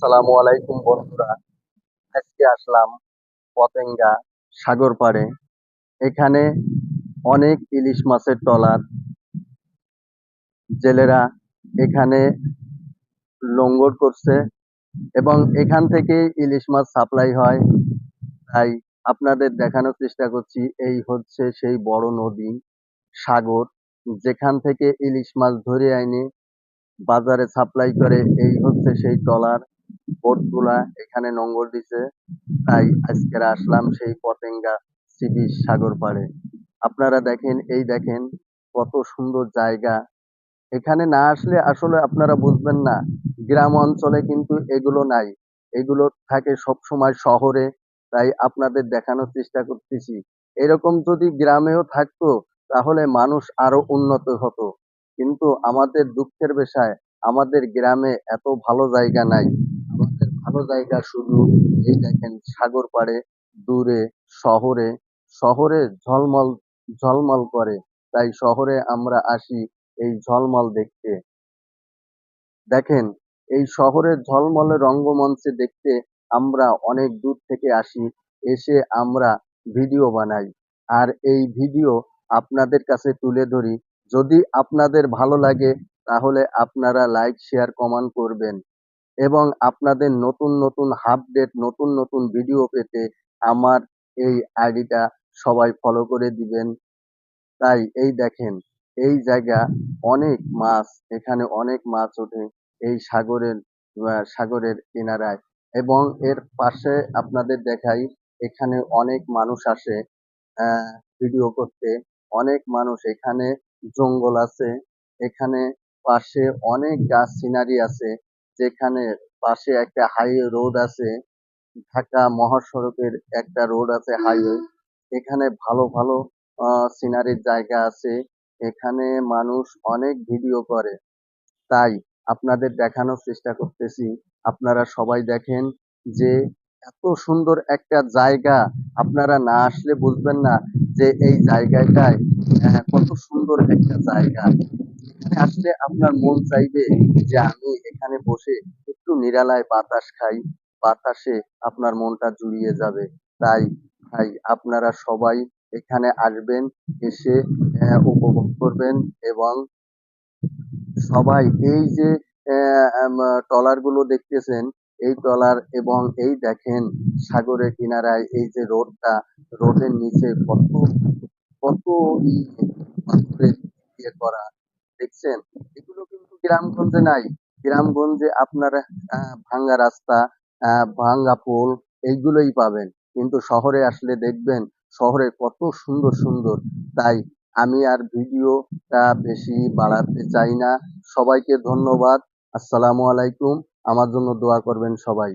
আসসালামু আলাইকুম বন্ধুরা। আজকে আসলাম পতেঙ্গা সাগর পাড়ে। এখানে অনেক ইলিশ মাছের ট্রলার, জেলেরা এখানে লঙ্গর করছে এবং এখান থেকে ইলিশ মাছ সাপ্লাই হয়। তাই আপনাদের দেখানোর চেষ্টা করছি, এই হচ্ছে সেই বড় নদী, সাগর, যেখান থেকে ইলিশ মাছ ধরে এনে বাজারে সাপ্লাই করে। এই হচ্ছে সেই ট্রলার, বোটগুলা এখানে নোঙর দিছে। তাই আজকের আসলাম সেই পতেঙ্গা সি বিচ সাগর পাড়ে। আপনারা দেখেন, এই দেখেন কত সুন্দর জায়গা। এখানে না আসলে আসলে আপনারা বুঝবেন না। গ্রাম অঞ্চলে কিন্তু এগুলো নাই, এগুলো থাকে সব সময় শহরে। তাই আপনাদের দেখানোর চেষ্টা করতেছি। এরকম যদি গ্রামেও থাকতো তাহলে মানুষ আরো উন্নত হতো, কিন্তু আমাদের দুঃখের বিষয় আমাদের গ্রামে এত ভালো জায়গা নাই। আমাদের ভালো জায়গা শুধু এই দেখেন সাগর পাড়ে, দূরে শহরে। শহরে ঝলমল ঝলমল করে, তাই শহরে আমরা আসি এই ঝলমল দেখতে। দেখেন, এই শহরের ঝলমলে রঙ্গমঞ্চে দেখতে আমরা অনেক দূর থেকে আসি, এসে আমরা ভিডিও বানাই। আর এই ভিডিও আপনাদের কাছে তুলে ধরি। যদি আপনাদের ভালো লাগে তাহলে আপনারা লাইক, শেয়ার, কমেন্ট করবেন এবং আপনাদের নতুন নতুন আপডেট, নতুন নতুন ভিডিও পেতে আমার এই আইডিটা সবাই ফলো করে দিবেন। তাই এই দেখেন, এই জায়গা অনেক মাছ, এখানে অনেক মাছ ওঠে এই সাগরের কিনারায়। এবং এর পাশে আপনাদের দেখাই, এখানে অনেক মানুষ আসে আহ ভিডিও করতে। অনেক মানুষ এখানে, জঙ্গল আছে এখানে, পাশে অনেক গাছ সিনারি আছে। যেখানে পাশে একটা হাইওয়ে রোড আছে, ঢাকা মহাসড়কের একটা রোড আছে, হাইওয়ে। এখানে ভালো ভালো সিনারির জায়গা আছে। এখানে মানুষ অনেক ভিডিও করে, তাই আপনাদের দেখানোর চেষ্টা করতেছি। আপনারা সবাই দেখেন যে এত সুন্দর একটা জায়গা। আপনারা না আসলে বুঝবেন না যে এই জায়গাটায় কত সুন্দর একটা জায়গা। এখানে আসলে আপনার মন চাইবে যে আমি এখানে বসে একটু নিরালায় বাতাস খাই, বাতাসে আপনার মনটা জুড়িয়ে যাবে। তাই ভাই, আপনারা সবাই এখানে আসবেন, এসে উপভোগ করবেন। এবং সবাই এই যে ট্রলার গুলো দেখতেছেন, এই ট্রলার এবং এই দেখেন সাগরের কিনারায় এই যে রোডটা, রোডের নিচে কত কত ই পাথরের ইয়ে করা, দেখছেন? এগুলো কিন্তু গ্রামগঞ্জে নাই। গ্রামগঞ্জে আপনারা ভাঙ্গা রাস্তা, ভাঙ্গা পোল, এইগুলোই পাবেন। কিন্তু শহরে আসলে দেখবেন শহরে কত সুন্দর সুন্দর। তাই আমি আর ভিডিওটা বেশি বাড়াতে চাই না। সবাইকে ধন্যবাদ। আসসালামু আলাইকুম। আমার জন্য দোয়া করবেন সবাই।